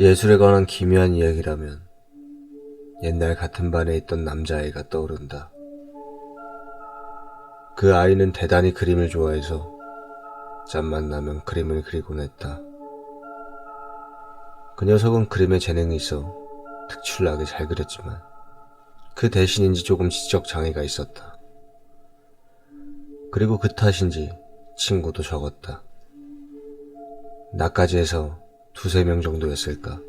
예술에 관한 기묘한 이야기라면 옛날 같은 반에 있던 남자아이가 떠오른다. 그 아이는 대단히 그림을 좋아해서 짬만 나면 그림을 그리곤 했다. 그 녀석은 그림에 재능이 있어 특출나게 잘 그렸지만 그 대신인지 조금 지적 장애가 있었다. 그리고 그 탓인지 친구도 적었다. 나까지 해서 2~3명 정도였을까.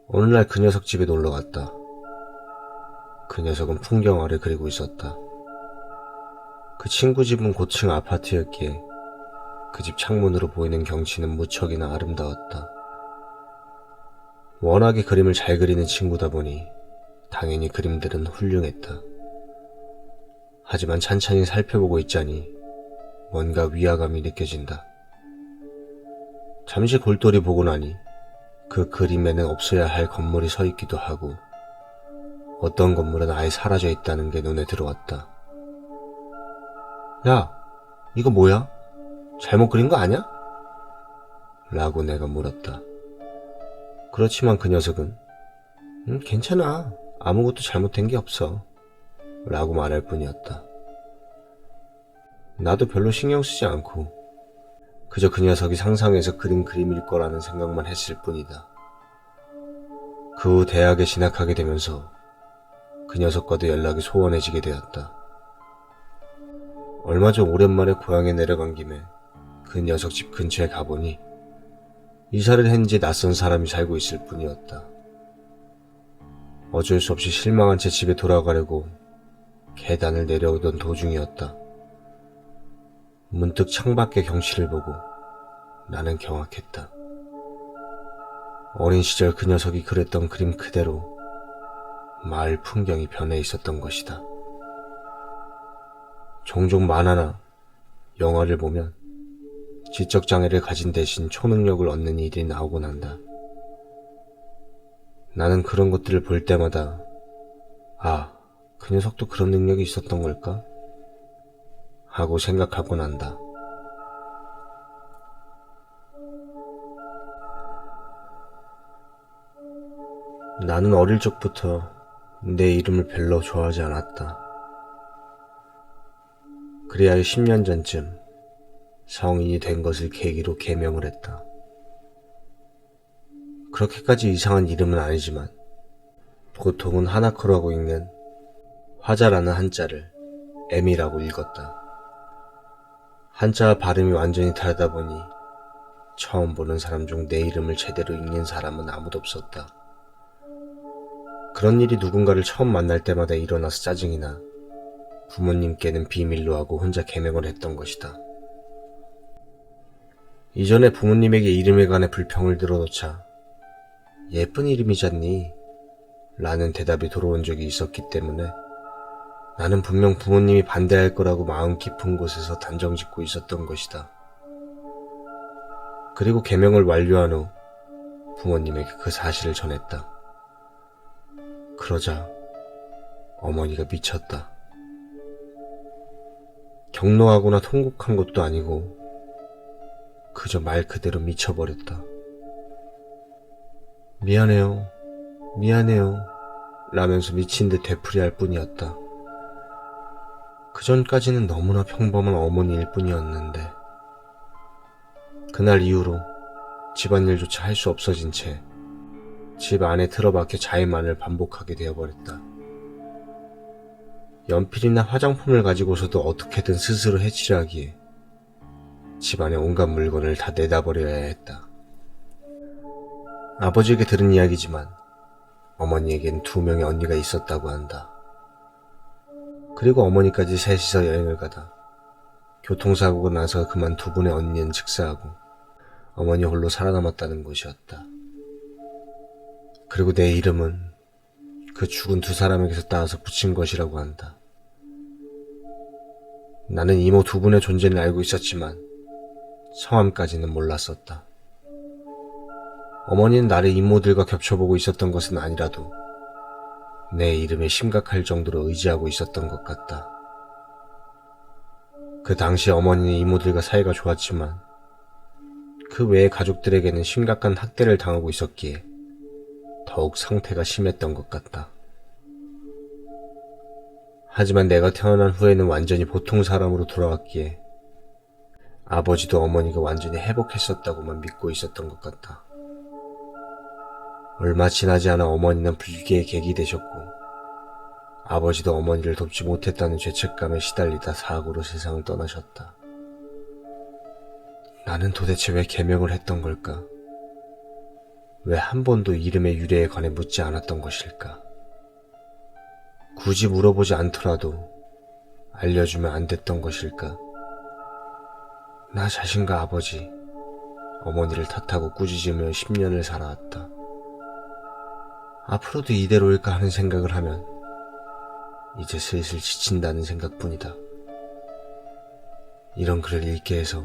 어느 날 그 녀석 집에 놀러 갔다. 그 녀석은 풍경화를 그리고 있었다. 그 친구 집은 고층 아파트였기에 그 집 창문으로 보이는 경치는 무척이나 아름다웠다. 워낙에 그림을 잘 그리는 친구다 보니 당연히 그림들은 훌륭했다. 하지만 찬찬히 살펴보고 있자니 뭔가 위화감이 느껴진다. 잠시 골똘히 보고 나니 그 그림에는 없어야 할 건물이 서 있기도 하고 어떤 건물은 아예 사라져 있다는 게 눈에 들어왔다. 야, 이거 뭐야? 잘못 그린 거 아냐? 라고 내가 물었다. 그렇지만 그 녀석은 괜찮아. 아무것도 잘못된 게 없어. 라고 말할 뿐이었다. 나도 별로 신경 쓰지 않고 그저 그 녀석이 상상해서 그린 그림일 거라는 생각만 했을 뿐이다. 그 후 대학에 진학하게 되면서 그 녀석과도 연락이 소원해지게 되었다. 얼마 전 오랜만에 고향에 내려간 김에 그 녀석 집 근처에 가보니 이사를 했는지 낯선 사람이 살고 있을 뿐이었다. 어쩔 수 없이 실망한 채 집에 돌아가려고 계단을 내려오던 도중이었다. 문득 창밖의 경치를 보고 나는 경악했다. 어린 시절 그 녀석이 그렸던 그림 그대로 마을 풍경이 변해 있었던 것이다. 종종 만화나 영화를 보면 지적장애를 가진 대신 초능력을 얻는 일이 나오곤 한다. 나는 그런 것들을 볼 때마다 그 녀석도 그런 능력이 있었던 걸까? 하고 생각하곤 한다. 나는 어릴 적부터 내 이름을 별로 좋아하지 않았다. 그리하여 10년 전쯤 성인이 된 것을 계기로 개명을 했다. 그렇게까지 이상한 이름은 아니지만 보통은 하나코라고 읽는 화자라는 한자를 M이라고 읽었다. 한자와 발음이 완전히 다르다 보니 처음 보는 사람 중 내 이름을 제대로 읽는 사람은 아무도 없었다. 그런 일이 누군가를 처음 만날 때마다 일어나서 짜증이 나 부모님께는 비밀로 하고 혼자 개명을 했던 것이다. 이전에 부모님에게 이름에 관해 불평을 들어놓자 예쁜 이름이잖니? 라는 대답이 들어온 적이 있었기 때문에 나는 분명 부모님이 반대할 거라고 마음 깊은 곳에서 단정짓고 있었던 것이다. 그리고 개명을 완료한 후 부모님에게 그 사실을 전했다. 그러자 어머니가 미쳤다. 격노하거나 통곡한 것도 아니고 그저 말 그대로 미쳐버렸다. 미안해요, 미안해요 라면서 미친 듯 되풀이할 뿐이었다. 그전까지는 너무나 평범한 어머니일 뿐이었는데 그날 이후로 집안일조차 할 수 없어진 채 집 안에 틀어박혀 자해만을 반복하게 되어버렸다. 연필이나 화장품을 가지고서도 어떻게든 스스로 해치려 하기에 집안의 온갖 물건을 다 내다버려야 했다. 아버지에게 들은 이야기지만 어머니에겐 2명의 언니가 있었다고 한다. 그리고 어머니까지 셋이서 여행을 가다 교통사고가 나서 그만 2분의 언니는 즉사하고 어머니 홀로 살아남았다는 것이었다. 그리고 내 이름은 그 죽은 2사람에게서 따와서 붙인 것이라고 한다. 나는 이모 2분의 존재는 알고 있었지만 성함까지는 몰랐었다. 어머니는 나를 이모들과 겹쳐보고 있었던 것은 아니라도 내 이름에 심각할 정도로 의지하고 있었던 것 같다. 그 당시 어머니는 이모들과 사이가 좋았지만 그 외의 가족들에게는 심각한 학대를 당하고 있었기에 더욱 상태가 심했던 것 같다. 하지만 내가 태어난 후에는 완전히 보통 사람으로 돌아왔기에 아버지도 어머니가 완전히 회복했었다고만 믿고 있었던 것 같다. 얼마 지나지 않아 어머니는 불기의 객이 되셨고 아버지도 어머니를 돕지 못했다는 죄책감에 시달리다 사고로 세상을 떠나셨다. 나는 도대체 왜 개명을 했던 걸까? 왜 한 번도 이름의 유래에 관해 묻지 않았던 것일까? 굳이 물어보지 않더라도 알려주면 안 됐던 것일까? 나 자신과 아버지, 어머니를 탓하고 꾸짖으며 10년을 살아왔다. 앞으로도 이대로일까 하는 생각을 하면 이제 슬슬 지친다는 생각뿐이다. 이런 글을 읽게 해서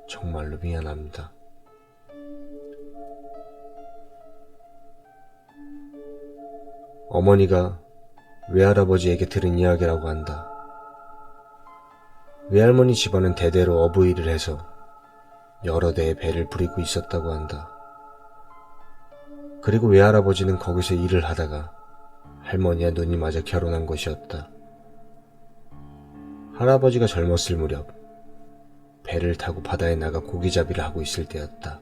정말로 미안합니다. 어머니가 외할아버지에게 들은 이야기라고 한다. 외할머니 집안은 대대로 어부일을 해서 여러 대의 배를 부리고 있었다고 한다. 그리고 외할아버지는 거기서 일을 하다가 할머니와 눈이 맞아 결혼한 것이었다. 할아버지가 젊었을 무렵 배를 타고 바다에 나가 고기잡이를 하고 있을 때였다.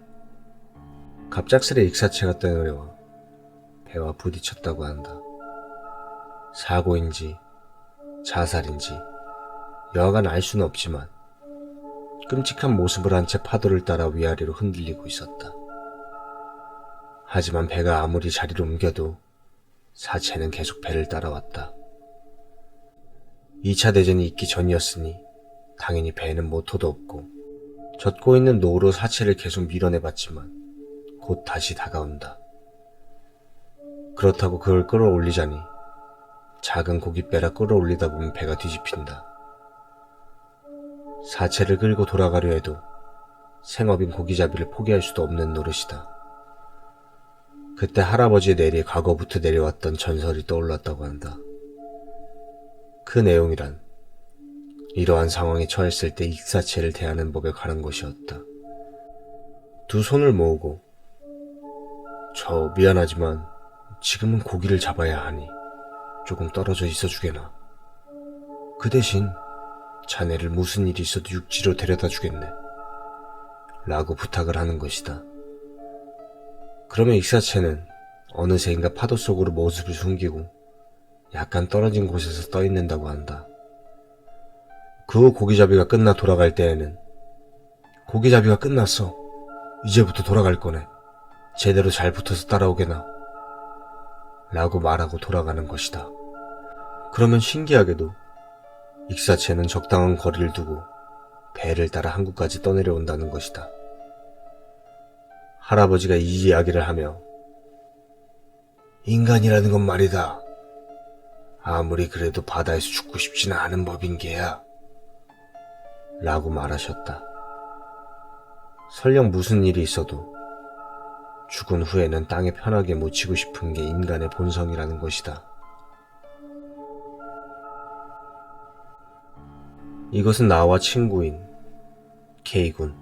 갑작스레 익사체가 떠내려와 배와 부딪혔다고 한다. 사고인지 자살인지 여하간 알 수는 없지만 끔찍한 모습을 한 채 파도를 따라 위아래로 흔들리고 있었다. 하지만 배가 아무리 자리를 옮겨도 사체는 계속 배를 따라왔다. 2차 대전이 있기 전이었으니 당연히 배에는 모터도 없고 젖고 있는 노로 사체를 계속 밀어내봤지만 곧 다시 다가온다. 그렇다고 그걸 끌어올리자니 작은 고깃배라 끌어올리다 보면 배가 뒤집힌다. 사체를 끌고 돌아가려 해도 생업인 고기잡이를 포기할 수도 없는 노릇이다. 그때 할아버지의 내리에 과거부터 내려왔던 전설이 떠올랐다고 한다. 그 내용이란 이러한 상황에 처했을 때 익사체를 대하는 법에 관한 것이었다. 두 손을 모으고 저 미안하지만 지금은 고기를 잡아야 하니 조금 떨어져 있어 주게나. 그 대신 자네를 무슨 일이 있어도 육지로 데려다 주겠네. 라고 부탁을 하는 것이다. 그러면 익사체는 어느새인가 파도 속으로 모습을 숨기고 약간 떨어진 곳에서 떠 있는다고 한다. 그 후 고기잡이가 끝나 돌아갈 때에는 고기잡이가 끝났어. 이제부터 돌아갈 거네. 제대로 잘 붙어서 따라오게나. 라고 말하고 돌아가는 것이다. 그러면 신기하게도 익사체는 적당한 거리를 두고 배를 따라 항구까지 떠내려온다는 것이다. 할아버지가 이 이야기를 하며 인간이라는 건 말이다. 아무리 그래도 바다에서 죽고 싶지는 않은 법인 게야. 라고 말하셨다. 설령 무슨 일이 있어도 죽은 후에는 땅에 편하게 묻히고 싶은 게 인간의 본성이라는 것이다. 이것은 나와 친구인 K군,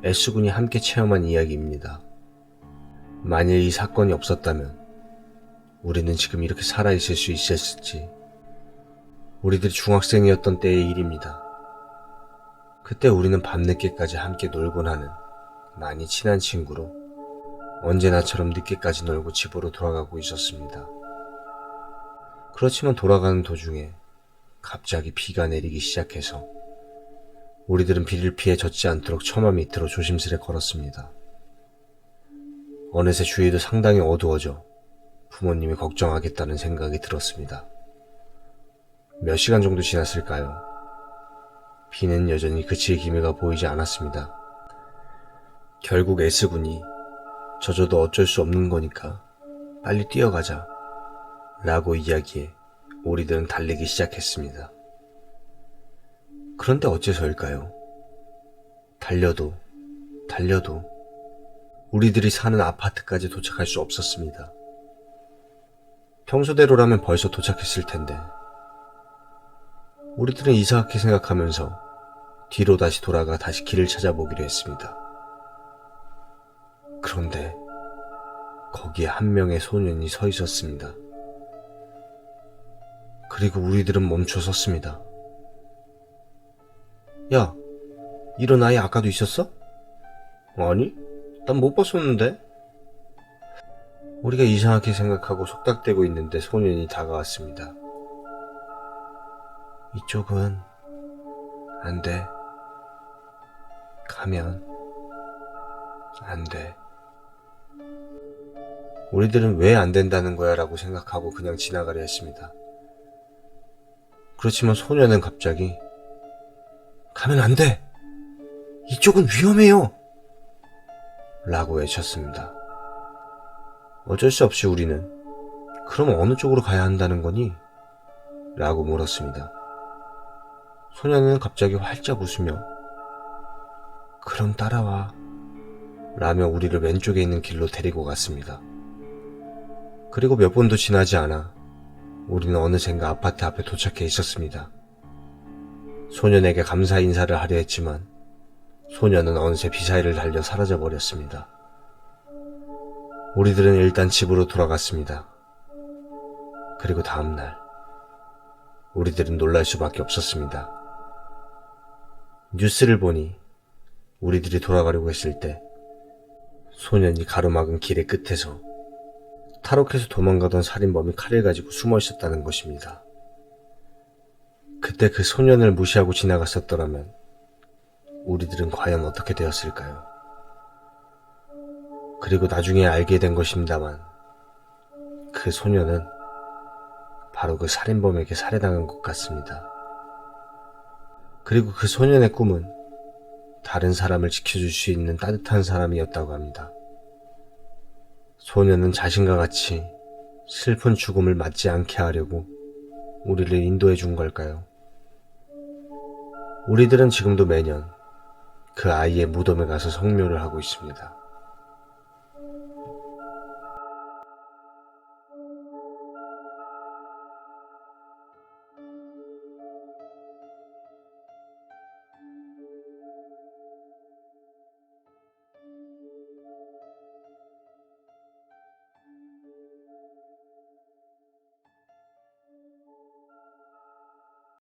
S군이 함께 체험한 이야기입니다. 만일 이 사건이 없었다면 우리는 지금 이렇게 살아있을 수 있었을지. 우리들이 중학생이었던 때의 일입니다. 그때 우리는 밤늦게까지 함께 놀곤 하는 많이 친한 친구로 언제나처럼 늦게까지 놀고 집으로 돌아가고 있었습니다. 그렇지만 돌아가는 도중에 갑자기 비가 내리기 시작해서 우리들은 비를 피해 젖지 않도록 처마 밑으로 조심스레 걸었습니다. 어느새 주위도 상당히 어두워져 부모님이 걱정하겠다는 생각이 들었습니다. 몇 시간 정도 지났을까요? 비는 여전히 그칠 기미가 보이지 않았습니다. 결국 S군이 젖어도 어쩔 수 없는 거니까 빨리 뛰어가자 라고 이야기해 우리들은 달리기 시작했습니다. 그런데 어째서일까요? 달려도 우리들이 사는 아파트까지 도착할 수 없었습니다. 평소대로라면 벌써 도착했을 텐데 우리들은 이상하게 생각하면서 뒤로 다시 돌아가 다시 길을 찾아보기로 했습니다. 그런데 거기에 한 명의 소년이 서 있었습니다. 그리고 우리들은 멈춰 섰습니다. 야, 이런 아이 아까도 있었어? 아니, 난 못 봤었는데? 우리가 이상하게 생각하고 속닥대고 있는데 소년이 다가왔습니다. 이쪽은 안 돼. 가면 안 돼. 우리들은 왜 안 된다는 거야 라고 생각하고 그냥 지나가려 했습니다. 그렇지만 소년은 갑자기 가면 안 돼! 이쪽은 위험해요! 라고 외쳤습니다. 어쩔 수 없이 우리는 그럼 어느 쪽으로 가야 한다는 거니? 라고 물었습니다. 소년은 갑자기 활짝 웃으며 그럼 따라와 라며 우리를 왼쪽에 있는 길로 데리고 갔습니다. 그리고 몇 분도 지나지 않아 우리는 어느샌가 아파트 앞에 도착해 있었습니다. 소년에게 감사 인사를 하려 했지만 소년은 어느새 비사이를 달려 사라져버렸습니다. 우리들은 일단 집으로 돌아갔습니다. 그리고 다음날 우리들은 놀랄 수밖에 없었습니다. 뉴스를 보니 우리들이 돌아가려고 했을 때 소년이 가로막은 길의 끝에서 탈옥해서 도망가던 살인범이 칼을 가지고 숨어 있었다는 것입니다. 그때 그 소년을 무시하고 지나갔었더라면 우리들은 과연 어떻게 되었을까요? 그리고 나중에 알게 된 것입니다만 그 소년은 바로 그 살인범에게 살해당한 것 같습니다. 그리고 그 소년의 꿈은 다른 사람을 지켜줄 수 있는 따뜻한 사람이었다고 합니다. 소년은 자신과 같이 슬픈 죽음을 맞지 않게 하려고 우리를 인도해 준 걸까요? 우리들은 지금도 매년 그 아이의 무덤에 가서 성묘를 하고 있습니다.